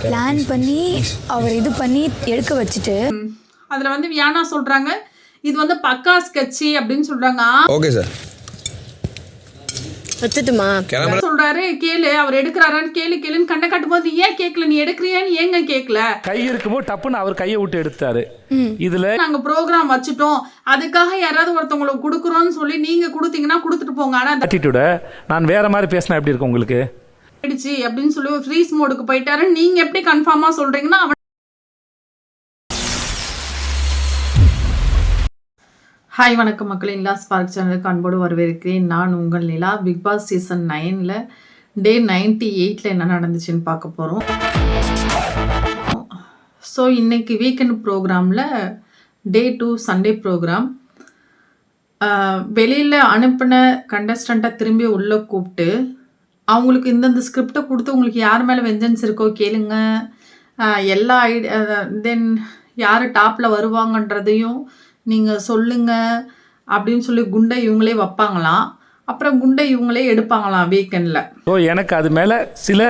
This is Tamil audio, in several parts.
பிளான் பண்ணி அவர் இது பண்ணி எடுக்க வச்சுட்டு அதில் வந்து வியானா சொல்கிறாங்க இது வந்து பக்கா ஸ்கெட்சி அப்படின்னு சொல்கிறாங்க. ஓகே சார் வச்சுட்டுமா சொல்றாரு கேளு அவர் எடுக்கிறாரான்னு கேளுன்னு கண்ணை காட்டும் போது ஏன் கேட்கல நீ எடுக்கிறியான்னு ஏங்க கேட்கல கை இருக்கும்போது டப்புன்னு அவர் கையை விட்டு எடுத்தாரு. இதுல நாங்க ப்ரோக்ராம் வச்சுட்டோம் அதுக்காக யாராவது ஒருத்தவங்களுக்கு கொடுக்குறோம்னு சொல்லி நீங்க கொடுத்தீங்கன்னா கொடுத்துட்டு போங்க. ஆனா ஆட்டிடியூட நான் வேற மாதிரி பேசினா எப்படி இருக்கும் உங்களுக்கு ஆயிடுச்சு அப்படின்னு சொல்லி ஃப்ரீஸ் மோடுக்கு போயிட்டாரு. நீங்க எப்படி கன்ஃபார்மா சொல்றீங்கன்னா ஹாய் வணக்கம் மக்கள், நிலா ஸ்பார்க் சேனலுக்கு அன்போடு வரவேற்கிறேன். நான் உங்கள் நிலா. பிக் பாஸ் சீசன் 9ல் டே 98ல் என்ன நடந்துச்சுன்னு பார்க்க போகிறோம். ஸோ இன்னைக்கு வீக்கெண்ட் ப்ரோக்ராமில் டே 2 சண்டே ப்ரோக்ராம் வெளியில் அனுப்பின கண்டஸ்டண்ட்டை திரும்பி உள்ளே கூப்பிட்டு அவங்களுக்கு இந்தந்த ஸ்கிரிப்டை கொடுத்து உங்களுக்கு யார் மேலே வெஞ்சன்ஸ் இருக்கோ கேளுங்க, எல்லா தென் யார் டாப்பில் வருவாங்கன்றதையும் நீங்கள் சொல்லுங்க அப்படின்னு சொல்லி குண்டை இவங்களே வைப்பாங்களாம். அப்புறம் குண்டை இவங்களே எடுப்பாங்களாம் வீக்கெண்டில். ஸோ எனக்கு அது மேலே சில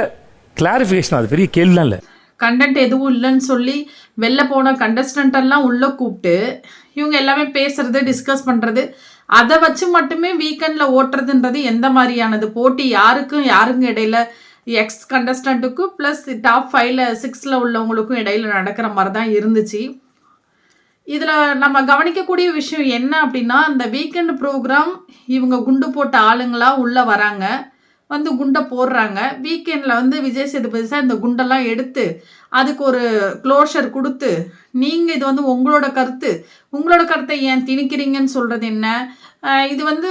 கிளாரிஃபிகேஷன், அது பெரிய கேள்விலாம் இல்லை. கண்டென்ட் எதுவும் இல்லைன்னு சொல்லி வெளில போன கண்டஸ்டன்டெல்லாம் உள்ளே கூப்பிட்டு இவங்க எல்லாமே பேசுறது டிஸ்கஸ் பண்ணுறது அதை வச்சு மட்டுமே வீக்கெண்டில் ஓட்டுறதுன்றது எந்த மாதிரியானது? போட்டி யாருக்கும் இடையில எக்ஸ் கண்டஸ்டண்ட்டுக்கும் ப்ளஸ் டாப் 5ல் 6ல் உள்ளவங்களுக்கும் இடையில நடக்கிற மாதிரி தான் இருந்துச்சு. இதில் நம்ம கவனிக்கக்கூடிய விஷயம் என்ன அப்படின்னா, இந்த வீக்கெண்ட் ப்ரோக்ராம் இவங்க குண்டு போட்ட ஆளுங்களாக உள்ளே வராங்க, வந்து குண்டை போடுறாங்க. வீக்கெண்டில் வந்து விஜய் சேதுபதி சார் இந்த குண்டெல்லாம் எடுத்து அதுக்கு ஒரு க்ளோஷர் கொடுத்து நீங்கள் இது வந்து உங்களோட கருத்தை ஏன் திணிக்கிறீங்கன்னு சொல்கிறது என்ன? இது வந்து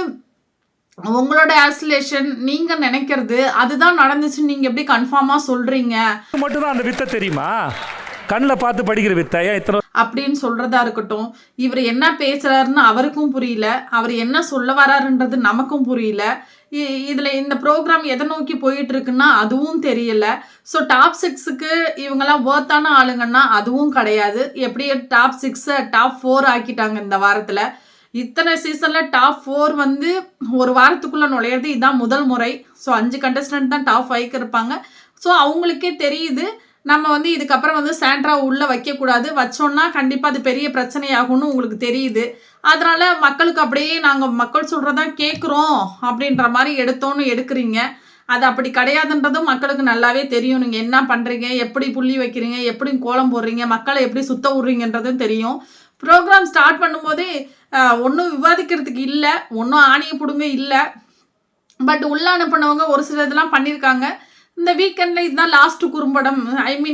உங்களோட ஆசிலேஷன் நீங்கள் நினைக்கிறது அதுதான் நடந்துச்சுன்னு நீங்கள் எப்படி கன்ஃபார்மாக சொல்கிறீங்க? மட்டும்தான் அந்த வித்தை தெரியுமா? கண்ணில் பார்த்து படிக்கிற வித்தையா இத்தனை அப்படின்னு சொல்றதா இருக்கட்டும். இவர் என்ன பேசுறாருன்னு அவருக்கும் புரியல, அவர் என்ன சொல்ல வராருன்றது நமக்கும் புரியல. இதுல இந்த ப்ரோக்ராம் எதை நோக்கி போயிட்டு இருக்குன்னா அதுவும் தெரியல. ஸோ டாப் 6க்கு இவங்கெல்லாம் ஒர்த்தான ஆளுங்கன்னா அதுவும் கிடையாது. எப்படியே டாப் 6 டாப் 4 ஆக்கிட்டாங்க இந்த வாரத்துல. இத்தனை சீசன்ல டாப் 4 வந்து ஒரு வாரத்துக்குள்ள நுழையிறது இதுதான் முதல் முறை. ஸோ 5 கண்டஸ்டன்ட் தான் டாப் 5க்கு இருப்பாங்க. ஸோ அவங்களுக்கே தெரியுது நம்ம வந்து இதுக்கப்புறம் வந்து சாண்ட்ரா உள்ளே வைக்கக்கூடாது, வச்சோன்னா கண்டிப்பாக அது பெரிய பிரச்சனையாகும்னு உங்களுக்கு தெரியுது. அதனால் மக்களுக்கு அப்படியே நாங்கள் மக்கள் சொல்கிறதான் கேட்குறோம் அப்படின்ற மாதிரி எடுக்கிறீங்க. அது அப்படி கிடையாதுன்றதும் மக்களுக்கு நல்லாவே தெரியும். நீங்கள் என்ன பண்ணுறீங்க, எப்படி புள்ளி வைக்கிறீங்க, எப்படி கோலம் போடுறீங்க, மக்களை எப்படி சுத்த விட்றீங்கன்றதும் தெரியும். ப்ரோக்ராம் ஸ்டார்ட் பண்ணும்போதே ஒன்றும் விவாதிக்கிறதுக்கு இல்லை, ஒன்றும் ஆணியை பிடுங்க இல்லை. பட் உள்ளே அனுப்பினவங்க ஒரு சில இதெல்லாம் பண்ணியிருக்காங்க. இந்த வீக்கெண்டில் இதுதான் லாஸ்ட் குறும்படம்,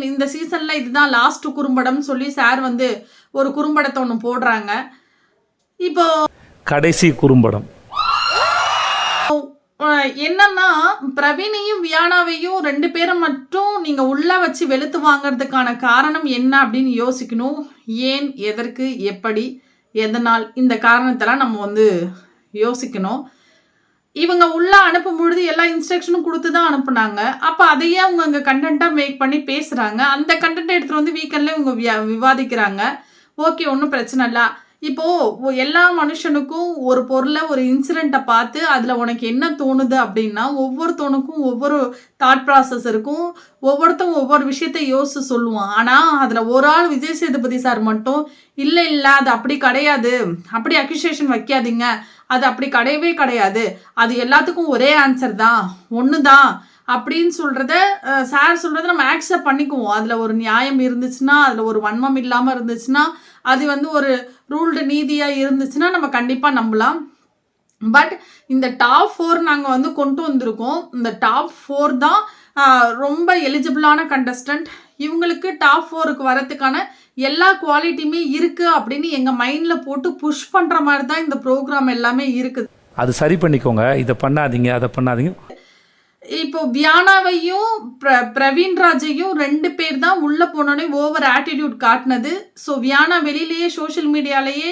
இந்த சீசனில் இதுதான் லாஸ்ட் குறும்படம்னு சொல்லி சார் வந்து ஒரு குறும்படத்தை ஒன்று போடுறாங்க. இப்போ கடைசி குறும்படம் என்னன்னா, பிரவீனையும் வியானாவையும் 2 பேரை மட்டும் நீங்கள் உள்ளே வச்சு வெளுத்து வாங்கிறதுக்கான காரணம் என்ன அப்படின்னு யோசிக்கணும். ஏன், எதற்கு, எப்படி, எதனால், இந்த காரணத்தெல்லாம் நம்ம வந்து யோசிக்கணும். இவங்க உள்ளே அனுப்பும் பொழுது எல்லா இன்ஸ்ட்ரக்ஷனும் கொடுத்து தான் அனுப்புனாங்க. அப்போ அதையே அவங்க அங்கே கண்டென்ட்டாக மேக் பண்ணி பேசுகிறாங்க. அந்த கண்டென்ட்டை எடுத்துகிட்டு வந்து வீக்கெண்டில் இவங்க விவாதிக்கிறாங்க. ஓகே, ஒன்றும் பிரச்சனை இல்லை. இப்போது எல்லா மனுஷனுக்கும் ஒரு பொருளை ஒரு இன்சிடெண்ட்டை பார்த்து அதில் உனக்கு என்ன தோணுது அப்படின்னா ஒவ்வொருத்தவனுக்கும் ஒவ்வொரு தாட் ப்ராசஸ் இருக்கும். ஒவ்வொருத்தவங்க ஒவ்வொரு விஷயத்த யோசிச்சு சொல்லுவான். ஆனால் அதில் ஒரு ஆள் விஜய் சேதுபதி சார் மட்டும் இல்லை அது அப்படி கிடையாது, அப்படி அக்யூசேஷன் வைக்காதீங்க, அது அப்படி கிடையவே கிடையாது, அது எல்லாத்துக்கும் ஒரே ஆன்சர் தான், ஒன்று தான் அப்படின்னு சொல்கிறத சார் சொல்கிறத நம்ம ஆக்செப்ட் பண்ணிக்குவோம். அதில் ஒரு நியாயம் இருந்துச்சுன்னா, அதில் ஒரு வன்மம் இல்லாமல் இருந்துச்சுன்னா, அது வந்து ஒரு ரூல்டு நீதியாக இருந்துச்சுன்னா நம்ம கண்டிப்பாக நம்பலாம். பட் இந்த டாப் 4 நாங்கள் வந்து கொண்டு வந்திருக்கோம். இந்த டாப் 4 தான் ரொம்ப எலிஜிபிளான கண்டஸ்டன்ட். இவங்களுக்கு டாப் 4க்கு வரத்துக்கான எல்லா குவாலிட்டியுமே இருக்குது அப்படின்னு எங்கள் மைண்டில் போட்டு புஷ் பண்ணுற மாதிரி தான் இந்த ப்ரோக்ராம் எல்லாமே இருக்குது. அது சரி பண்ணிக்கோங்க, இதை பண்ணாதீங்க, அதை பண்ணாதீங்க. இப்போ வியானாவையும் பிரவீன் ராஜையும் 2 பேர் தான் உள்ளே போனோடனே ஓவர் ஆட்டிடியூட் காட்டினது. ஸோ வியானா வெளியிலேயே சோஷியல் மீடியாலேயே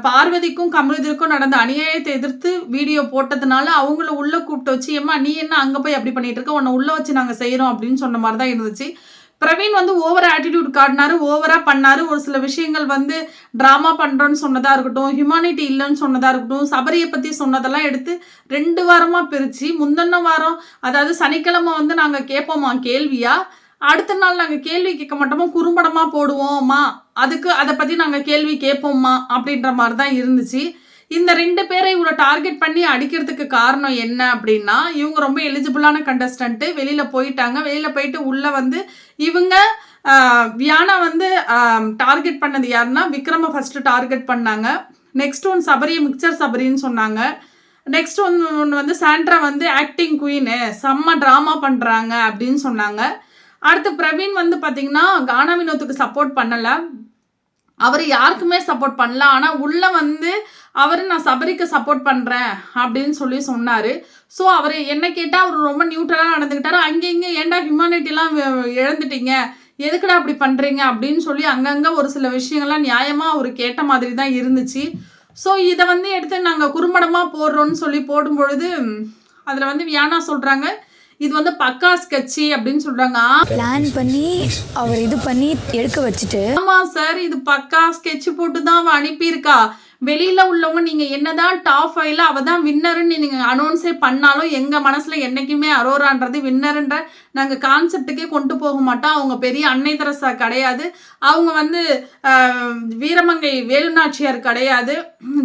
பார்வதிக்கும் கமருதிற்கும் நடந்த அநியாயத்தை எதிர்த்து வீடியோ போட்டதுனால அவங்கள உள்ளே கூப்பிட்டு வச்சு, ஏம்மா நீ என்ன அங்கே போய் அப்படி பண்ணிட்டு இருக்க, உன்னை உள்ளே வச்சு நாங்கள் செய்கிறோம் அப்படின்னு சொன்ன மாதிரி தான் இருந்துச்சு. பிரவீன் வந்து ஓவர் ஆட்டிடியூட் காட்டினாரு, ஓவராக பண்ணார். ஒரு சில விஷயங்கள் வந்து ட்ராமா பண்ணுறோன்னு சொன்னதாக இருக்கட்டும், ஹியூமானிட்டி இல்லைன்னு சொன்னதாக இருக்கட்டும், சபரியை பற்றி சொன்னதெல்லாம் எடுத்து 2 வாரமாக பிரித்து முந்தின வாரம், அதாவது சனிக்கிழமை வந்து நாங்கள் கேட்போமா கேள்வியா, அடுத்த நாள் நாங்கள் கேள்வி கேட்க மாட்டோமா, குறும்படமாக போடுவோம்மா, அதை பற்றி நாங்கள் கேள்வி கேட்போம்மா அப்படின்ற மாதிரி தான் இருந்துச்சு. இந்த 2 பேரை இவ்வளோ டார்கெட் பண்ணி அடிக்கிறதுக்கு காரணம் என்ன அப்படின்னா, இவங்க ரொம்ப எலிஜிபிளான கண்டஸ்டன்ட்டு வெளியில் போயிட்டாங்க. வெளியில் போயிட்டு உள்ளே வந்து இவங்க வியானா வந்து டார்கெட் பண்ணது யாருன்னா விக்ரமை ஃபஸ்ட்டு டார்கெட் பண்ணாங்க. நெக்ஸ்ட் ஒன் சபரியை மிக்சர் சபரின்னு சொன்னாங்க. நெக்ஸ்ட் ஒன்று வந்து சாண்ட்ரா வந்து ஆக்டிங் குயின்னு செம்ம ட்ராமா பண்ணுறாங்க அப்படின்னு சொன்னாங்க. அடுத்து பிரவீன் வந்து பார்த்தீங்கன்னா கானா வினோத்துக்கு சப்போர்ட் பண்ணலை, அவர் யாருக்குமே சப்போர்ட் பண்ணல. ஆனால் உள்ளே வந்து அவர் நான் சபரிக்கு சப்போர்ட் பண்ணுறேன் அப்படின்னு சொல்லி சொன்னார். ஸோ அவர் என்ன கேட்டால் அவர் ரொம்ப நியூட்ரலாக நடந்துக்கிட்டாரு. அங்கே இங்கே ஏன்டா ஹியூமனிட்டிலாம் இழந்துட்டீங்க, எதுக்குடா அப்படி பண்ணுறீங்க அப்படின்னு சொல்லி அங்கங்கே ஒரு சில விஷயங்கள்லாம் நியாயமாக அவர் கேட்ட மாதிரி தான் இருந்துச்சு. ஸோ இதை வந்து எடுத்து நாங்கள் குறும்படமாக போடுறோன்னு சொல்லி போடும்பொழுது அதில் வந்து வியானா சொல்கிறாங்க இது வந்து பக்கா ஸ்கெட்சி அப்படின்னு சொல்கிறாங்க. பிளான் பண்ணி அவர் இது பண்ணி எடுக்க வச்சுட்டு, ஆமாம் சார், இது பக்கா ஸ்கெட்ச் போட்டு தான் அவள் அனுப்பியிருக்கா. வெளியில் உள்ளவங்க நீங்கள் என்னதான் டாப் 5ல அவள் தான் வின்னருன்னு நீங்கள் அனௌன்ஸே பண்ணாலும் எங்கள் மனசில் என்றைக்குமே அரோரான்றது வின்னருன்ற நாங்கள் கான்செப்டுக்கே கொண்டு போக மாட்டோம். அவங்க பெரிய அன்னை தெரசா கிடையாது, அவங்க வந்து வீரமங்கை வேலுநாச்சியார் கிடையாது,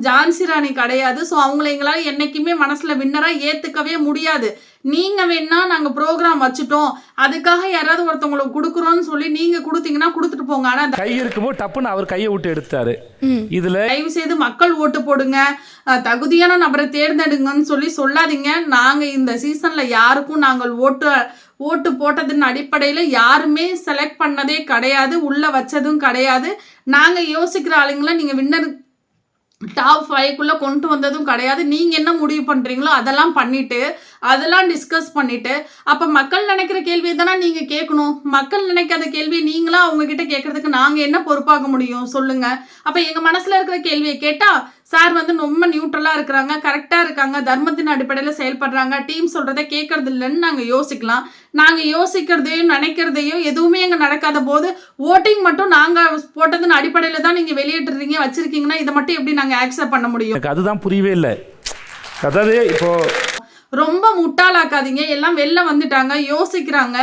ஜான்சி ராணி கிடையாது. ஸோ அவங்கள எங்களால் என்றைக்குமே மனசில் வின்னராக ஏற்றுக்கவே முடியாது. நீங்கள் வேணா நாங்கள் ப்ரோக்ராம் வச்சுட்டோம், அதுக்காக யாராவது ஒருத்தவங்களுக்கு கொடுக்குறோன்னு சொல்லி நீங்கள் கொடுத்தீங்கன்னா கொடுத்துட்டு போங்க. ஆனால் கை இருக்கும்போது டப்புன்னு அவர் கையை விட்டு எடுத்தாரு. இதுல தயவு செய்து மக்கள் ஓட்டு போடுங்க, தகுதியான நபரை தேர்ந்தெடுங்கன்னு சொல்லி சொல்லாதீங்க. நாங்கள் இந்த சீசனில் யாருக்கும் நாங்கள் ஓட்டு போட்டதின் அடிப்படையில் யாருமே செலக்ட் பண்ணதே கிடையாது, உள்ளே வச்சதும் கிடையாது. நாங்கள் யோசிக்கிற ஆளுங்களை நீங்கள் வின்னர் டாப் 5க்குள்ளே கொண்டு வந்ததும் கிடையாது. நீங்கள் என்ன முடிவு பண்ணுறீங்களோ அதெல்லாம் பண்ணிவிட்டு அதெல்லாம் டிஸ்கஸ் பண்ணிவிட்டு அப்போ மக்கள் நினைக்கிற கேள்வியை தானே நீங்கள் கேட்கணும். மக்கள் நினைக்காத கேள்வியை நீங்களாம் அவங்கக்கிட்ட கேட்குறதுக்கு நாங்கள் என்ன பொறுப்பாக முடியும் சொல்லுங்கள். அப்போ எங்கள் மனசில் இருக்கிற கேள்வியை கேட்டால் சார் வந்து ரொம்ப நியூட்ரலாக இருக்கிறாங்க, கரெக்டாக இருக்காங்க, தர்மத்தின் அடிப்படையில் செயல்படுறாங்க, டீம் சொல்கிறத கேட்கறது இல்லைன்னு நாங்கள் யோசிக்கலாம். நாங்கள் யோசிக்கிறதையும் நினைக்கிறதையும் எதுவுமே எங்கே நடக்காத போது ஓட்டிங் மட்டும் நாங்கள் போட்டதின் அடிப்படையில் தான் நீங்கள் வெளியிட்டுறீங்க வச்சுருக்கீங்கன்னா இதை மட்டும் எப்படி நாங்கள் ஆக்செப்ட் பண்ண முடியும்? எனக்கு அதுதான் புரியவே இல்லை. அதாவது இப்போ ரொம்ப முட்டாளாக்காதீங்க. எல்லாம் வெளில வந்துட்டாங்க, யோசிக்கிறாங்க,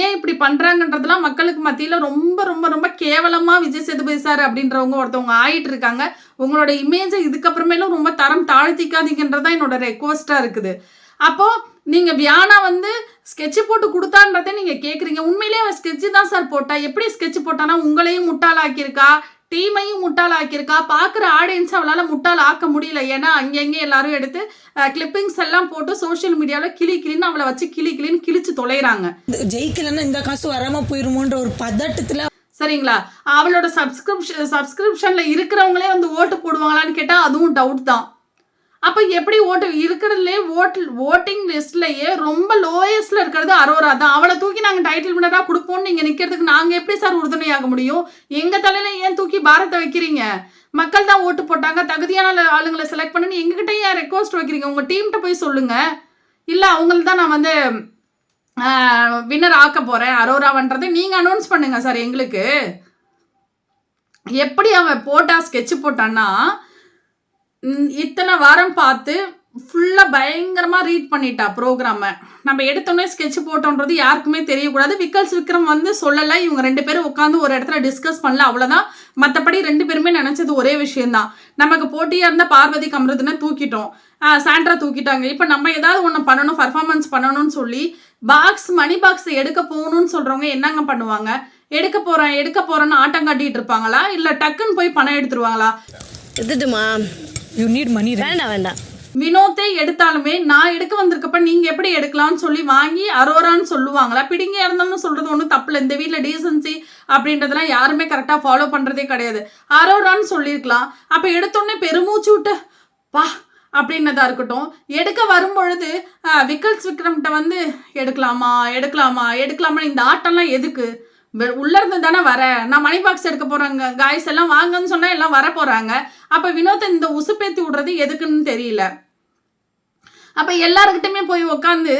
ஏன் இப்படி பண்ணுறாங்கன்றதுலாம் மக்களுக்கு மத்தியில் ரொம்ப ரொம்ப ரொம்ப கேவலமாக விஜய் சேதுபதி சார் அப்படின்றவங்க ஒருத்தவங்க ஆகிட்டு இருக்காங்க. உங்களோட இமேஜை இதுக்கப்புறமேலும் ரொம்ப தரம் தாழ்த்திக்காதீங்கன்றதான் என்னோட ரெக்வஸ்ட்டாக இருக்குது. அப்போது நீங்கள் வியானா வந்து ஸ்கெட்சு போட்டு கொடுத்தான்றதை நீங்கள் கேட்குறீங்க. உண்மையிலேயே அவள் ஸ்கெட்சு தான் சார் போட்டா. எப்படி ஸ்கெட்சு போட்டானா உங்களையும் முட்டாளாக்கியிருக்கா, டீமையும் முட்டாளாக்கியிருக்கா, பார்க்குற ஆடியன்ஸை அவளால் முட்டாள் ஆக்க முடியல. ஏன்னா அங்கங்கே எல்லாரும் எடுத்து கிளிப்பிங்ஸ் எல்லாம் போட்டு சோஷியல் மீடியாவில் கிளின்னு அவளை வச்சு கிளின்னு கிழிச்சு தொலைகிறாங்க. ஜெயிக்கலன்னா இந்த காசு வராமல் போயிருமோன்ற ஒரு பதட்டத்தில், சரிங்களா? அவளோட சப்ஸ்கிரிப்ஷனில் இருக்கிறவங்களே வந்து ஓட்டு போடுவாங்களான்னு கேட்டால் அதுவும் டவுட் தான். அப்போ எப்படி ஓட்டு இருக்கிறதுலே ஓட்டிங் லிஸ்ட்லேயே ரொம்ப லோயஸ்ட்டில் இருக்கிறது அரோரா தான். அவளை தூக்கி நாங்கள் டைட்டில் வினராக கொடுப்போம்னு நீங்கள் நிற்கிறதுக்கு நாங்கள் எப்படி சார் உறுதுணையாக முடியும்? எங்கள் தலையில் ஏன் தூக்கி பாரத்தை வைக்கிறீங்க? மக்கள் தான் ஓட்டு போட்டாங்க, தகுதியான ஆளுங்களை செலக்ட் பண்ணுன்னு எங்ககிட்ட ஏன் ரெக்வஸ்ட் வைக்கிறீங்க? உங்கள் டீம்கிட்ட போய் சொல்லுங்கள். இல்லை அவங்களுக்கு தான் நான் வந்து வின்னர் ஆக்க போகிறேன் அரோராவன்றதை நீங்கள் அனௌன்ஸ் பண்ணுங்கள் சார். எங்களுக்கு எப்படி அவன் போட்டா ஸ்கெட்சு போட்டான்னா இத்தனை வாரம் பார்த்து ஃபுல்லாக பயங்கரமாக ரீட் பண்ணிட்டா ப்ரோக்ராமை. நம்ம எடுத்தோன்னே ஸ்கெட்ச் போட்டோன்றது யாருக்குமே தெரியக்கூடாது. விக்ரம் வந்து சொல்லலை, இவங்க 2 பேரும் உட்காந்து ஒரு இடத்துல டிஸ்கஸ் பண்ணல, அவ்வளோதான். மற்றபடி 2 பேருமே நினச்சது ஒரே விஷயந்தான். நமக்கு போட்டியாக இருந்தால் பார்வதி கமருதுன்னு தூக்கிட்டோம், சாண்ட்ரா தூக்கிட்டாங்க. இப்போ நம்ம ஏதாவது ஒன்று பண்ணணும், பர்ஃபார்மன்ஸ் பண்ணணும்னு சொல்லி மணி பாக்ஸ் எடுக்க போகணும்னு சொல்கிறவங்க என்னங்க பண்ணுவாங்க? எடுக்க போகிறேன்னு ஆட்டம் காட்டிகிட்டு இருப்பாங்களா, இல்லை டக்குன்னு போய் பணம் எடுத்துருவாங்களா? எடுத்துட்டுமா யூ நீட் மணி. வேண்டாம். வினோத்தை எடுத்தாலுமே நான் எடுக்க வந்திருக்கப்ப நீங்கள் எப்படி எடுக்கலாம்னு சொல்லி வாங்கி அரோரான்னு சொல்லுவாங்களா? பிடிங்க இருந்தாலும் சொல்கிறது ஒன்றும் தப்பில்லை. இந்த வீட்டில் டீசன்சி அப்படின்றதெல்லாம் யாருமே கரெக்டாக ஃபாலோ பண்ணுறதே கிடையாது. அரோரான்னு சொல்லியிருக்கலாம். அப்போ எடுத்தோடனே பெருமூச்சு விட்டு பா அப்படின்னதா இருக்கட்டும். எடுக்க வரும்பொழுது விக்ரம்கிட்ட வந்து எடுக்கலாமா இந்த ஆட்டம்லாம் எதுக்கு? உள்ளேருந்து தானே வர, நான் மணி பாக்ஸ் எடுக்க போகிறேங்க காய்ஸ் எல்லாம் வாங்கன்னு சொன்னால் எல்லாம் வர போகிறாங்க. அப்போ வினோத்தை இந்த உசுப்பேத்தி விடுறது எதுக்குன்னு தெரியல. அப்போ எல்லாருக்கிட்டையுமே போய் உட்காந்து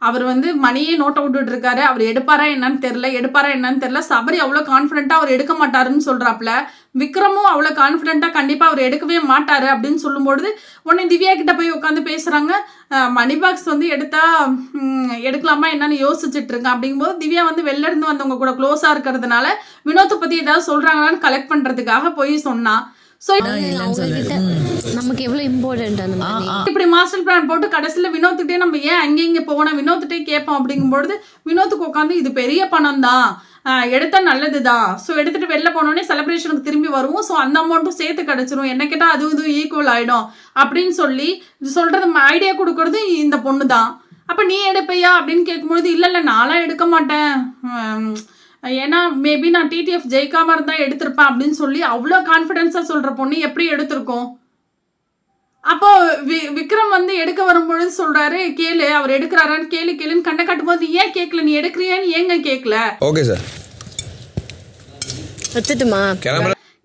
அவர் வந்து மணியே நோட்டை விட்டுட்டு இருக்காரு, அவர் எடுப்பாரா என்னன்னு தெரியல. சபரி அவ்வளோ கான்ஃபிடென்ட்டாக அவர் எடுக்க மாட்டாருன்னு சொல்கிறாப்புல. விக்ரமும் அவ்வளோ கான்ஃபிடென்ட்டாக கண்டிப்பாக அவர் எடுக்கவே மாட்டார் அப்படின்னு சொல்லும்பொழுது உடனே திவ்யா கிட்ட போய் உட்காந்து பேசுகிறாங்க. மணி பாக்ஸ் வந்து எடுக்கலாமா என்னன்னு யோசிச்சுட்டு இருக்கேன் அப்படிங்கும்போது திவ்யா வந்து வெளில இருந்து வந்தவங்க கூட க்ளோஸாக இருக்கிறதுனால வினோத்தை பற்றி ஏதாவது சொல்கிறாங்களான்னு கலெக்ட் பண்ணுறதுக்காக போய் சொன்னா. ஸோ நமக்கு எவ்வளவு இம்பார்ட்டன்ட் அந்த மாதிரி இப்படி மாஸ்டர் பிளான் போட்டு கடைசியில் வினோத்துட்டே நம்ம ஏன் அங்கே இங்கே போகணும், வினோத்துட்டே கேட்போம் அப்படிங்கும்பொழுது வினோத்துக்கு உட்காந்து இது பெரிய பணம் தான், எடுத்தா நல்லது தான், ஸோ எடுத்துட்டு வெளில போனோடனே செலிப்ரேஷனுக்கு திரும்பி வருவோம், ஸோ அந்த அமௌண்ட்டும் சேர்த்து கிடச்சிரும், என்ன கேட்டால் அதுவும் ஈக்குவல் ஆகிடும் அப்படின்னு சொல்லி சொல்கிறது ஐடியா கொடுக்கறது இந்த பொண்ணு தான். அப்போ நீ எடுப்பையா அப்படின்னு கேட்கும்பொழுது இல்லை நான்லாம் எடுக்க மாட்டேன், ஏன்னா மேபி நான் டிடிஎஃப் ஜெயிக்காம இருந்தா எடுத்திருப்பேன் அப்படின்னு சொல்லி அவ்வளோ கான்ஃபிடென்ஸாக சொல்கிற பொண்ணு எப்படி எடுத்திருக்கோம். அப்போ விக்ரம் வந்து எடுக்க வரும்பொழுது சொல்றாரு கேளு அவர் எடுக்கிறாரான்னு கேளுன்னு கண்ணை காட்டும் போது ஏன் கேட்கல, நீ எடுக்கிறியான்னு ஏங்க கேட்கல. ஓகே சார் வச்சுட்டுமா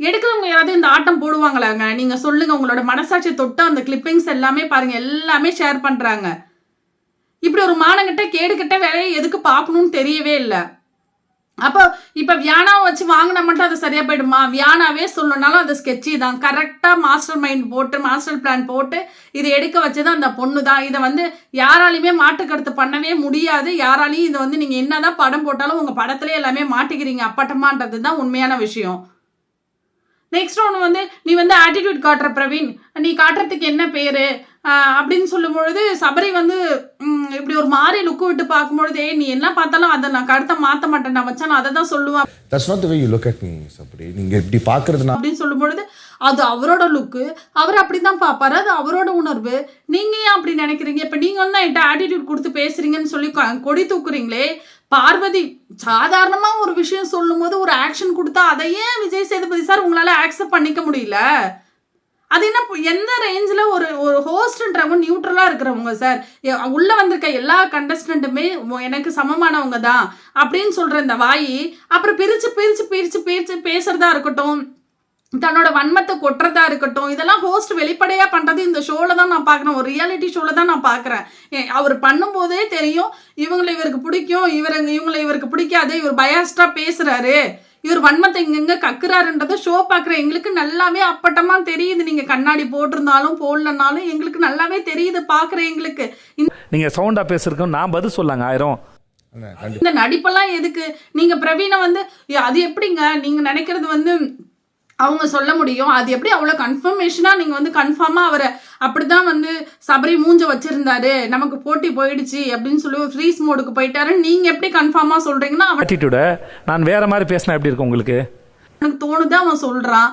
எடுக்கிறவங்க யாராவது இந்த ஆட்டம் போடுவாங்களாங்க? நீங்க சொல்லுங்க, உங்களோட மனசாட்சி தொட்ட அந்த கிளிப்பிங்ஸ் எல்லாமே பாருங்க, எல்லாமே ஷேர் பண்றாங்க. இப்படி ஒரு மானங்கிட்ட கேடுகிட்ட வேலையை எதுக்கு பார்க்கணும்னு தெரியவே இல்லை. அப்போ இப்போ வியானாவை வச்சு வாங்கினா மட்டும் அது சரியாக போயிடுமா? வியானாவே சொல்லணும்னாலும் அது ஸ்கெட்சி தான். கரெக்டாக மாஸ்டர் மைண்ட் போட்டு மாஸ்டர் பிளான் போட்டு இதை எடுக்க வச்சது அந்த பொண்ணு தான். இதை வந்து யாராலையுமே மாட்டுக்கருத்து பண்ணவே முடியாது. யாராலையும் இதை வந்து நீங்கள் என்னதான் படம் போட்டாலும் உங்கள் படத்துலேயே எல்லாமே மாட்டிக்கிறீங்க அப்பட்டமான்றது தான் உண்மையான விஷயம். நெக்ஸ்ட் ஒன்று வந்து நீ வந்து ஆட்டிடியூட் காட்டுற பிரவீன், நீ காட்டுறதுக்கு என்ன பேர் அப்படின்னு சொல்லும் பொழுது சபரி வந்து இப்படி ஒரு மாதிரி லுக்கு விட்டு பார்க்கும்பொழுது நீ என்ன பார்த்தாலும் அதை நான் கருத்தை மாற்ற மாட்டேன் மச்சான், நான் அதை தான் சொல்லுவேன். That's not the way you look at me, Sabari. நீங்க இப்படி பார்க்கறதுனா அப்படின்னு சொல்லும் பொழுது அது அவரோட லுக்கு, அவர் அப்படி தான் பார்ப்பாரு, அது அவரோட உணர்வு. நீங்க ஏன் அப்படி நினைக்கிறீங்க? இப்போ நீங்க வந்து என்கிட்ட ஆட்டிடியூட் கொடுத்து பேசுறீங்கன்னு சொல்லி கொடி தூக்குறீங்களே. பார்வதி சாதாரணமா ஒரு விஷயம் சொல்லும் போது ஒரு ஆக்ஷன் கொடுத்தா அதையே விஜய் சேதுபதி சார் உங்களால ஆக்செப்ட் பண்ணிக்க முடியல. அது என்ன எந்த ரேஞ்சில் ஒரு ஹோஸ்ட்ன்றவங்க நியூட்ரலாக இருக்கிறவங்க சார், உள்ளே வந்திருக்க எல்லா கண்டஸ்டண்ட்டுமே எனக்கு சமமானவங்க தான் அப்படின்னு சொல்கிற இந்த வாய் அப்புறம் பிரித்து பேசுகிறதா இருக்கட்டும், தன்னோட வன்மத்தை கொட்டுறதா இருக்கட்டும், இதெல்லாம் ஹோஸ்ட் வெளிப்படையாக பண்ணுறது இந்த ஷோவில் தான் நான் பார்க்குறேன், ஒரு ரியாலிட்டி ஷோவில் தான் நான் பார்க்குறேன். அவர் பண்ணும்போதே தெரியும் இவருக்கு பிடிக்கும், இவருக்கு பிடிக்காது, இவர் பயாஸ்டாக பேசுகிறாரு, இவர் வன்மத்தை இங்கெங்க கக்குறாருன்றதை ஷோ பார்க்குற எங்களுக்கு நல்லாவே அப்பட்டமாக தெரியுது. நீங்கள் கண்ணாடி போட்டிருந்தாலும் போடலனாலும் எங்களுக்கு நல்லாவே தெரியுது பார்க்குற எங்களுக்கு. நீங்கள் சவுண்டாக பேசுறதுக்கு நான் பதில் சொல்லாங்க 1000. இந்த நடிப்பெல்லாம் எதுக்கு? நீங்கள் பிரவீனை வந்து அது எப்படிங்க நீங்கள் நினைக்கிறது வந்து அவங்க சொல்ல முடியும்? அது எப்படி அவ்வளோ கன்ஃபர்மேஷனாக நீங்கள் வந்து கன்ஃபார்மாக அவரை அப்படி தான் வந்து சபரி மூஞ்ச வச்சுருந்தாரு, நமக்கு போட்டி போயிடுச்சு அப்படின்னு சொல்லி ஃப்ரீஸ் மோடுக்கு போயிட்டாரு, நீங்கள் எப்படி கன்ஃபார்மாக சொல்கிறீங்கன்னா ஆட்டிடியூட நான் வேற மாதிரி பேசினா எப்படி இருக்கும் உங்களுக்கு? எனக்கு தோணுதான் அவன் சொல்கிறான்.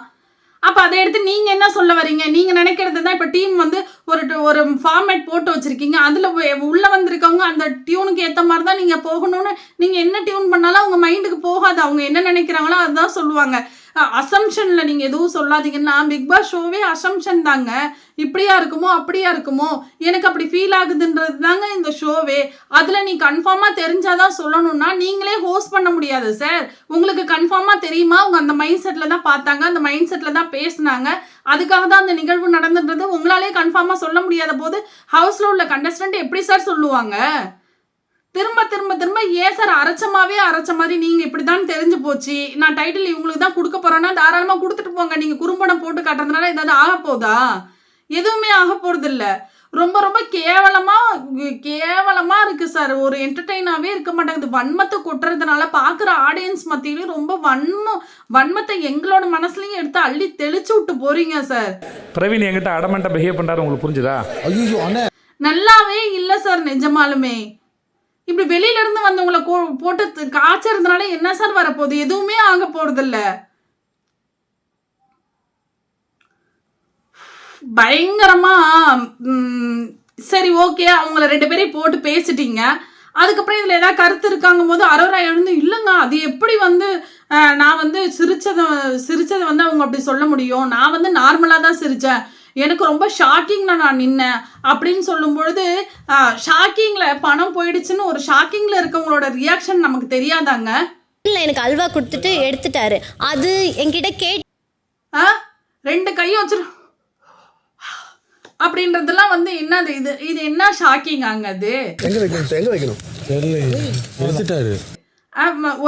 அப்போ அதை எடுத்து நீங்கள் என்ன சொல்ல வரீங்க? நீங்கள் நினைக்கிறது தான் இப்போ டீம் வந்து ஒரு ஃபார்மேட் போட்டு வச்சுருக்கீங்க, அதில் உள்ளே வந்திருக்கவங்க அந்த டியூனுக்கு ஏற்ற மாதிரி தான் நீங்கள் போகணும்னு நீங்கள் என்ன டியூன் பண்ணாலும் அவங்க மைண்டுக்கு போகாது, அவங்க என்ன நினைக்கிறாங்களோ அதுதான் சொல்லுவாங்க. அசம்ஷனில் நீங்கள் எதுவும் சொல்லாதீங்கன்னா, பிக் பாஸ் ஷோவே அசம்ஷன் தாங்க. இப்படியா இருக்குமோ அப்படியா இருக்குமோ எனக்கு அப்படி ஃபீல் ஆகுதுன்றது தாங்க இந்த ஷோவே. அதில் நீ கன்ஃபார்மாக தெரிஞ்சாதான் சொல்லணும்னா நீங்களே ஹோஸ்ட் பண்ண முடியாது சார். உங்களுக்கு கன்ஃபார்மாக தெரியுமா? அவங்க அந்த மைண்ட் செட்டில் தான் பார்த்தாங்க, அந்த மைண்ட் செட்டில் தான் பேசினாங்க, அதுக்காக தான் அந்த நிகழ்வு நடந்துன்றது உங்களாலே கன்ஃபார்மாக சொல்ல முடியாத போது ஹவுஸில் உள்ள கண்டஸ்டன்ட் எப்படி சார் சொல்லுவாங்க? திரும்ப ஏன் சார் அரைச்ச மாதிரி நீங்கள் இப்படி தான் தெரிஞ்சு போச்சு, நான் டைட்டில் இவங்களுக்கு தான் கொடுக்க போகிறேன்னா தாராளமாக கொடுத்துட்டு போங்க. நீங்கள் குறும்படம் போட்டு காட்டுறதுனால ஏதாவது ஆக போதா? எதுவுமே ஆக போகிறது இல்லை. ரொம்ப கேவலமாக இருக்குது சார். ஒரு என்டர்டெயினாகவே இருக்க மாட்டேங்குது. வன்மத்தை கொட்டுறதுனால பார்க்குற ஆடியன்ஸ் மத்தியிலையும் ரொம்ப வன்மத்தை எங்களோட மனசுலையும் எடுத்து அள்ளி தெளிச்சு விட்டு போறீங்க சார். பிரவீன் என்கிட்ட அடமெண்டா பிஹேவ் பண்றாரு, உங்களுக்கு புரிஞ்சுதா? நல்லாவே இல்லை சார். நிஜமாலுமே இப்படி வெளியில இருந்து வந்தவங்களை போட்டு காய்ச்சறதுனால என்ன சார் வரப்போகுது? எதுவுமே ஆக போறதில்ல. பயங்கரமா சரி ஓகே, அவங்கள 2 பேரையும் போட்டு பேசிட்டீங்க, அதுக்கப்புறம் இதில் ஏதாவது கருத்து இருக்காங்கும் போது அரோரா எழுந்து இல்லைங்க அது எப்படி வந்து நான் வந்து சிரிச்சதை வந்து அவங்க அப்படி சொல்ல முடியும், நான் வந்து நார்மலாக தான் சிரித்தேன், எனக்கு ரொம்ப ஷாக்கிங்னா நான் நின்னேன் அப்படின்னு சொல்லும் பொழுது ஷாக்கிங்கில் பணம் போயிடுச்சுன்னு ஒரு ஷாக்கிங்கில் இருக்கவங்களோட ரியாக்ஷன் நமக்கு தெரியாதாங்க? இல்லை எனக்கு அல்வா கொடுத்துட்டு எடுத்துட்டாரு, அது என்கிட்ட 2 கையும் வச்சிரு அப்படின்றதெல்லாம் வந்து என்னது இது என்ன ஷாக்கிங் ஆங்க அது? எங்க வைக்கணும் எடுத்துட்டாரு.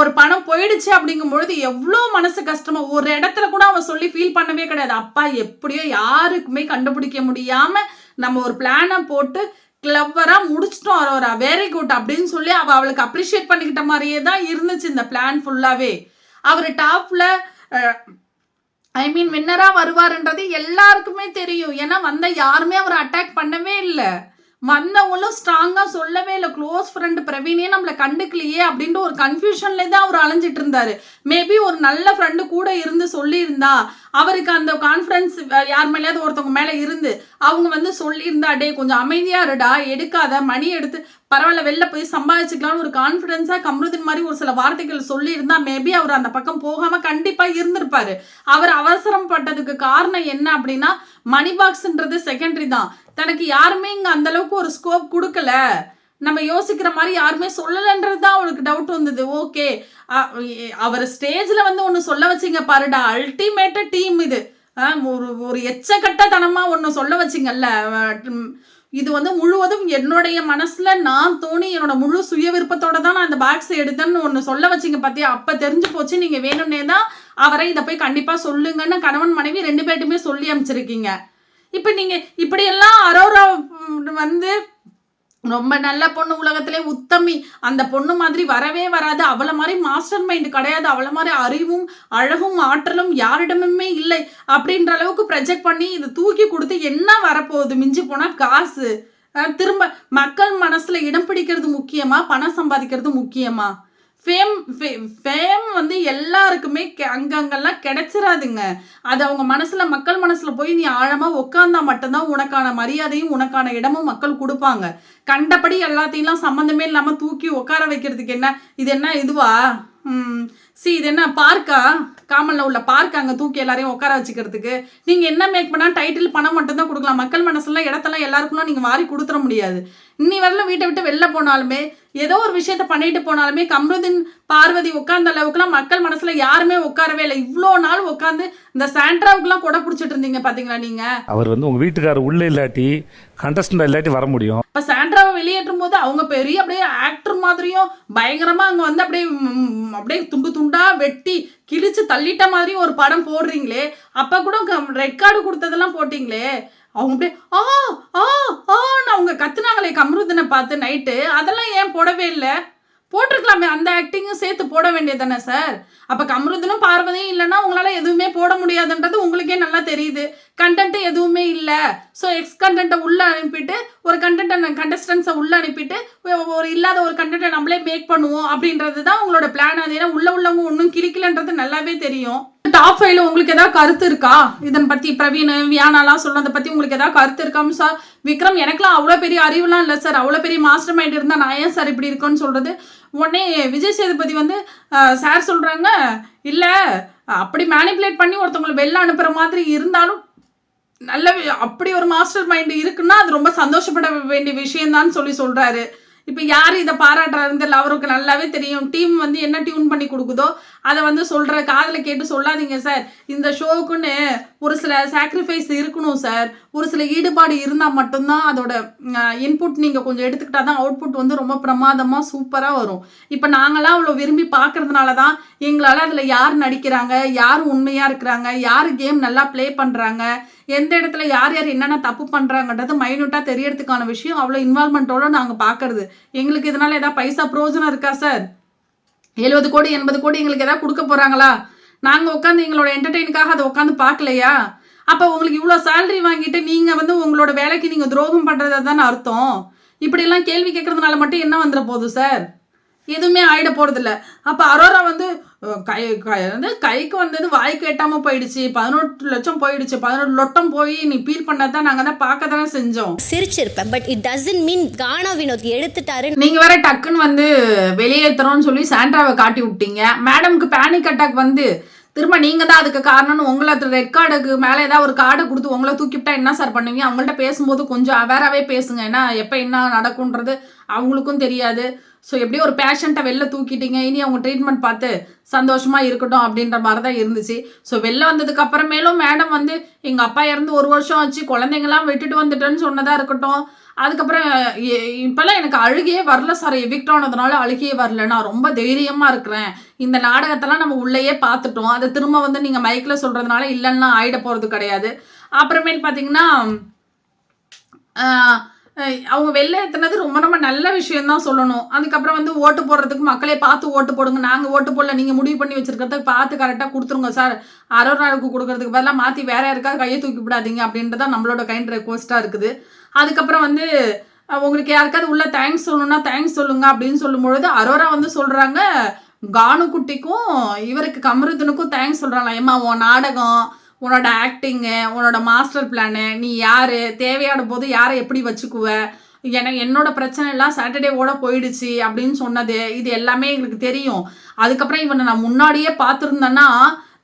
ஒரு பணம் போயிடுச்சு அப்படிங்கும்பொழுது எவ்வளோ மனசு கஷ்டமா, ஒரு இடத்துல கூட அவன் சொல்லி ஃபீல் பண்ணவே கிடையாது. அப்பா எப்படியோ யாருக்குமே கண்டுபிடிக்க முடியாம நம்ம ஒரு பிளானை போட்டு கிளவரா முடிச்சிட்டோம் அரோரா, வெரி குட் அப்படின்னு சொல்லி அவளுக்கு அப்ரிஷியேட் பண்ணிக்கிட்ட மாதிரியே தான் இருந்துச்சு இந்த பிளான் ஃபுல்லாவே. அவர் டாப்ல வின்னரா வருவாருன்றது எல்லாருக்குமே தெரியும். ஏன்னா வந்த யாருமே அவரை அட்டாக் பண்ணவே இல்லை, வந்தவங்களும் ஸ்ட்ராங்கா சொல்லவே இல்லை. க்ளோஸ் ஃப்ரெண்ட் பிரவீனே நம்மளை கண்டுக்கலையே அப்படின்ற ஒரு கன்ஃபியூஷன்ல தான் அவர் அலைஞ்சிட்டு இருந்தாரு. மேபி ஒரு நல்ல ஃப்ரெண்டு கூட இருந்து சொல்லியிருந்தா, அவருக்கு அந்த கான்ஃபிடன்ஸ் யார் மேலேயாவது ஒருத்தவங்க மேல இருந்து அவங்க வந்து சொல்லியிருந்தா, டே கொஞ்சம் அமைதியா இருடா, எடுக்காத, மணி எடுத்து பரவாயில்ல வெளில போய் சம்பாதிச்சுக்கலாம்னு ஒரு கான்ஃபிடென்ஸா கம்ருதீன் மாதிரி ஒரு சில வார்த்தைகள் சொல்லியிருந்தா மேபி அவர் அந்த பக்கம் போகாம கண்டிப்பா இருந்திருப்பாரு. அவர் அவசரம் பட்டதுக்கு காரணம் என்ன அப்படின்னா, மணி பாக்ஸ்ன்றது செகண்டரி தான். தனக்கு யாருமே இங்க அந்த அளவுக்கு ஒரு ஸ்கோப் கொடுக்கல, நம்ம யோசிக்கிற மாதிரி யாருமே சொல்லலைன்றது தான் அவளுக்கு டவுட் வந்தது. ஓகே, அவர் ஸ்டேஜ்ல வந்து ஒன்று சொல்ல வச்சிங்க பாருடா, அல்டிமேட்ட டீம் இது. ஒரு எச்சக்கட்டத்தனமா ஒன்று சொல்ல வச்சிங்கல்ல, இது வந்து முழுவதும் என்னுடைய மனசுல நான் தோணி என்னோட முழு சுய விருப்பத்தோட தான் நான் இந்த பாக்ஸ் எடுத்தேன்னு ஒன்று சொல்ல வச்சிங்க பார்த்தியா, அப்ப தெரிஞ்சு போச்சு நீங்க வேணும்னே தான் அவரை இதை போய் கண்டிப்பா சொல்லுங்கன்னு கணவன் மனைவி 2 பேர்ட்டுமே சொல்லி அமைச்சிருக்கீங்க. இப்ப நீங்க இப்படியெல்லாம் அரோரா வந்து ரொம்ப நல்ல பொண்ணு, உலகத்திலே உத்தமி, அந்த பொண்ணு மாதிரி வரவே வராது, அவளை மாதிரி மாஸ்டர் மைண்ட் கிடையாது, அவளை மாதிரி அறிவும் அழகும் ஆற்றலும் யாரிடமுமே இல்லை அப்படின்ற அளவுக்கு ப்ரொஜெக்ட் பண்ணி இதை தூக்கி கொடுத்து என்ன வரப்போகுது? மிஞ்சி போனா காசு. திரும்ப மக்கள் மனசுல இடம் பிடிக்கிறது முக்கியமா, பணம் சம்பாதிக்கிறது முக்கியமா? ஃபேம் வந்து எல்லாருக்குமே அங்கங்கெல்லாம் கிடைச்சிடாதுங்க. அது அவங்க மனசுல, மக்கள் மனசுல போய் நீ ஆழமா உட்கார்ந்தா மட்டும்தான் உனக்கான மரியாதையும் உனக்கான இடமும் மக்கள் கொடுப்பாங்க. கண்டபடி எல்லாத்தையும் சம்மந்தமே இல்லாம தூக்கி உட்கார வைக்கிறதுக்கு என்ன இது, என்ன இதுவா? இது என்ன பார்க்கா? காமன்ல உள்ள பார்க்க அங்க தூக்கி எல்லாரையும் உட்கார வச்சுக்கிறதுக்கு நீங்க என்ன மேக் பண்ணா டைட்டில் பணம் மட்டும் தான் கொடுக்கலாம். மக்கள் மனசுல இடத்தெல்லாம் எல்லாருக்கும் நீங்க வாரி கொடுத்துட முடியாது. இன்னி வரலாம் வீட்டை விட்டு வெளில போனாலுமே ஏதோ ஒரு விஷயத்த பண்ணிட்டு போனாலுமே கம்ருதீன் பார்வதி உட்கார்ந்த அளவுக்குலாம் மக்கள் மனசுல யாருமே உட்காரவே இல்லை. இவ்வளோ நாள் உட்காந்து இந்த சாண்ட்ராவுக்குலாம் கொடை பிடிச்சிட்டு இருந்தீங்க பாத்தீங்களா நீங்க? அவர் வந்து உங்க வீட்டுக்காரர் உள்ள இல்லாட்டி கண்டஸ்டன்ட் இல்லாட்டி வர முடியும். இப்ப சாண்ட்ராவை வெளியேற்றும் போது அவங்க பெரிய அப்படியே ஆக்டர் மாதிரியும் பயங்கரமா அங்க வந்து அப்படியே துண்டு துண்டா வெட்டி கிழிச்சு தள்ளிட்ட மாதிரி ஒரு படம் போடுறீங்களே, அப்ப கூட ரெட் கார்டு கொடுத்ததெல்லாம் போட்டீங்களே, அவங்க அப்படியே அவங்க கத்துனாங்களே கம்ருதீனை பார்த்து நைட்டு, அதெல்லாம் ஏன் போடவே இல்லை? போட்டிருக்கலாமே, அந்த ஆக்டிங்கும் சேர்த்து போட வேண்டியது தானே சார்? அப்ப கம்ருதீனும் பார்வதியும் இல்லைன்னா உங்களால எதுவுமே போட முடியாதுன்றது உங்களுக்கே நல்லா தெரியுது. கண்டென்ட் எதுவுமே இல்லை, ஸோ எக்ஸ் கண்டென்ட்டை உள்ள அனுப்பிட்டு ஒரு கண்டஸ்டன்ஸை உள்ள அனுப்பிட்டு ஒரு இல்லாத ஒரு கண்டென்ட்டை நம்மளே மேக் பண்ணுவோம் அப்படின்றது தான் உங்களோட பிளான். அது ஏன்னா உள்ளவங்க ஒன்றும் கிளிக்கலன்றது நல்லாவே தெரியும். டாப் 5ல உங்களுக்கு ஏதாவது கருத்து இருக்கா இதன் பத்தி? பிரவீன் வியானாலாம் சொல்றதை பத்தி உங்களுக்கு ஏதாவது கருத்து இருக்காம சார்? விக்ரம், எனக்குலாம் அவ்வளோ பெரிய அறிவுலாம் இல்லை சார், அவ்வளோ பெரிய மாஸ்டர் மைண்ட் இருந்தால் நான் ஏன் சார் இப்படி இருக்குன்னு சொல்றது? உடனே விஜய் சேதுபதி வந்து சார் சொல்றாங்க, இல்லை அப்படி மேனிப்புலேட் பண்ணி ஒருத்தவங்களை வெளில அனுப்புற மாதிரி இருந்தாலும் நல்ல அப்படி ஒரு மாஸ்டர் மைண்ட் இருக்குன்னா அது ரொம்ப சந்தோஷப்பட வேண்டிய விஷயம் தான் சொல்றாரு. இப்போ யார் இதை பாராட்டுறாருன்னு தெரியல, அவருக்கு நல்லாவே தெரியும். டீம் வந்து என்ன டியூன் பண்ணி கொடுக்குதோ அதை வந்து சொல்கிற காதில் கேட்டு சொல்லாதீங்க சார். இந்த ஷோவுக்குன்னு ஒரு சில சாக்ரிஃபைஸ் இருக்கணும் சார், ஒரு சில ஈடுபாடு இருந்தால் மட்டும்தான் அதோட இன்புட் நீங்கள் கொஞ்சம் எடுத்துக்கிட்டா தான் அவுட்புட் வந்து ரொம்ப பிரமாதமாக சூப்பராக வரும். இப்போ நாங்களாம் அவ்வளோ விரும்பி பார்க்கறதுனால தான் எங்களால் அதில் யார் நடிக்கிறாங்க, யார் உண்மையாக இருக்கிறாங்க, யார் கேம் நல்லா ப்ளே பண்ணுறாங்க, எந்த இடத்துல யார் யார் என்னென்ன தப்பு பண்ணுறாங்கன்றது மைன்யூட்டாக தெரியறதுக்கான விஷயம் அவ்வளோ இன்வால்மெண்ட்டோடு நாங்கள் பார்க்குறது. எங்களுக்கு இதனால் ஏதாவது பைசா பிரயோஜனம் இருக்கா சார்? 70 கோடி 80 கோடி எங்களுக்கு எதாவது கொடுக்க போகிறாங்களா? நாங்கள் உட்காந்து எங்களோட என்டர்டெயினுக்காக அதை உட்காந்து பார்க்கலையா? அப்போ உங்களுக்கு இவ்வளோ சேலரி வாங்கிட்டு நீங்கள் வந்து உங்களோட வேலைக்கு நீங்கள் துரோகம் பண்ணுறதா தானே அர்த்தம்? இப்படியெல்லாம் கேள்வி கேட்கறதுனால மட்டும் என்ன வந்துட போகுது சார்? எதுவுமே ஆயிட போகிறதில்ல. அப்போ அரோரா வந்து கைக்கு வந்தது வாய்க்கு எட்டாமல் போயிடுச்சு, 18 லட்சம் போயிடுச்சு, 18 லொட்டம் போய் நீ பீல் பண்ணதான் நாங்கள் தான் பார்க்க தானே செஞ்சோம். சிரிச்சிருப்பேன், பட் இட் டசன்ட் மீன் கானா வினோத் எடுத்துட்டாரு. நீங்கள் வேற டக்குன்னு வந்து வெளியேற்றுறோன்னு சொல்லி சாண்ட்ராவை காட்டி விட்டீங்க. மேடம்க்கு பேனிக் அட்டாக் வந்து திரும்ப நீங்கள் தான் அதுக்கு காரணம்னு உங்களை ரெட் கார்டுக்கு மேலே ஏதாவது ஒரு கார்டை கொடுத்து உங்களை தூக்கிவிட்டா என்ன சார் பண்ணுவீங்க? அவங்கள்ட்ட பேசும்போது கொஞ்சம் அவேராகவே பேசுங்க, ஏன்னா எப்போ என்ன நடக்கும்ன்றது அவங்களுக்கும் தெரியாது. ஸோ எப்படியோ ஒரு பேஷண்ட்டை வெளில தூக்கிட்டீங்க, இனி அவங்க ட்ரீட்மெண்ட் பார்த்து சந்தோஷமாக இருக்கட்டும் அப்படின்ற மாதிரி தான் இருந்துச்சு. ஸோ வெளில வந்ததுக்கு அப்புறமேலும் மேடம் வந்து எங்கள் அப்பா இறந்து 1 வருஷம் ஆச்சு, குழந்தைங்களாம் விட்டுட்டு வந்துட்டேன்னு சொன்னதாக இருக்கட்டும். அதுக்கப்புறம் இப்போல்லாம் எனக்கு அழுகையே வரல சார், எவிக்ட் ஆனதுனால அழுகையே வரல. நான் ரொம்ப தைரியமாக இருக்கிறேன். இந்த நாடகத்தெல்லாம் நம்ம உள்ளேயே பார்த்துட்டோம், அதை திரும்ப வந்து நீங்கள் மைக்கில் சொல்கிறதுனால இல்லைன்னா ஆகிட போகிறது கிடையாது. அப்புறமேல் பார்த்தீங்கன்னா அவங்க வெளில ஏற்றினது ரொம்ப ரொம்ப நல்ல விஷயம்தான் சொல்லணும். அதுக்கப்புறம் வந்து ஓட்டு போடுறதுக்கு மக்களே பார்த்து ஓட்டு போடுங்க, நாங்கள் ஓட்டு போடல, நீங்கள் முடிவு பண்ணி வச்சுருக்கிறதுக்கு பார்த்து கரெக்டாக கொடுத்துருங்க சார், அரோராவுக்கு கொடுக்கறதுக்கு பதிலாக மாற்றி வேற யாருக்காவது கையை தூக்கி விடாதீங்க அப்படின்றதான் நம்மளோட கைண்ட் ரெக்வஸ்ட்டாக இருக்குது. அதுக்கப்புறம் வந்து உங்களுக்கு யாருக்காவது உள்ள தேங்க்ஸ் சொல்லணும்னா தேங்க்ஸ் சொல்லுங்க அப்படின்னு சொல்லும்பொழுது அரோரா வந்து சொல்கிறாங்க, கானுக்குட்டிக்கும் இவருக்கு கமருதனுக்கும் தேங்க்ஸ் சொல்கிறாங்களா, ஏம்மா உன் நாடகம், உன்னோட ஆக்டிங்கு, உன்னோட மாஸ்டர் பிளானு, நீ யார், தேவையான போது யாரை எப்படி வச்சுக்குவ, என்னோட பிரச்சனை எல்லாம் சாட்டர்டேவோட போயிடுச்சு அப்படின்னு சொன்னது, இது எல்லாமே எங்களுக்கு தெரியும். அதுக்கப்புறம் இவனை நான் முன்னாடியே பார்த்துருந்தேன்னா,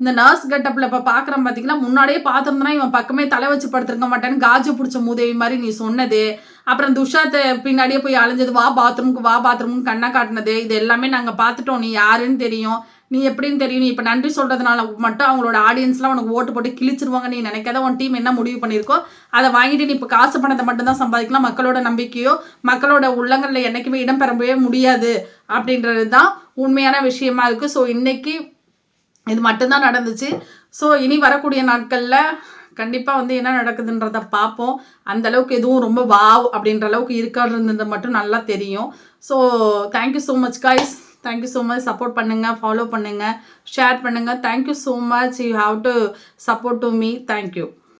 இந்த நர்ஸ் கெட்டப்பில் இப்போ பார்க்குறேன் பார்த்தீங்கன்னா, முன்னாடியே பார்த்துருந்தேன்னா இவன் பக்கமே தலை வச்சு படுத்துருக்க மாட்டேன்னு காஜு பிடிச்ச மூதேவி மாதிரி நீ சொன்னது, அப்புறம் துஷாத்தை பின்னாடியே போய் அலைஞ்சது, வா பாத்ரூமுக்கு கண்ணை காட்டினது, இது எல்லாமே நாங்கள் பார்த்துட்டோம். நீ யாருன்னு தெரியும், நீ எப்படின்னு தெரியும். நீ இப்போ நன்றி சொல்கிறதுனால மட்டும் அவங்களோட ஆடியன்ஸ்லாம் உனக்கு ஓட்டு போட்டு கிழிச்சிருவாங்க. நீ நினைக்காத உன் டீம் என்ன முடிவு பண்ணியிருக்கோ அதை வாங்கிட்டு நீ இப்போ காசு பணத்தை மட்டும்தான் சம்பாதிக்கலாம். மக்களோட நம்பிக்கையோ மக்களோட உள்ளங்களில் என்றைக்குமே இடம் பெறவே முடியாது அப்படின்றது தான் உண்மையான விஷயமா இருக்குது. ஸோ இன்னைக்கு இது மட்டும்தான் நடந்துச்சு. ஸோ இனி வரக்கூடிய நாட்களில் கண்டிப்பாக வந்து என்ன நடக்குதுன்றத பார்ப்போம். அந்தளவுக்கு எதுவும் ரொம்ப வாவ் அப்படின்ற அளவுக்கு இருக்காதுன்றது மட்டும் நல்லா தெரியும். So thank you so much guys, thank you so much. Support பண்ணுங்கள், ஃபாலோ பண்ணுங்கள், ஷேர் பண்ணுங்கள். Thank you so much. You have to support to me. Thank you.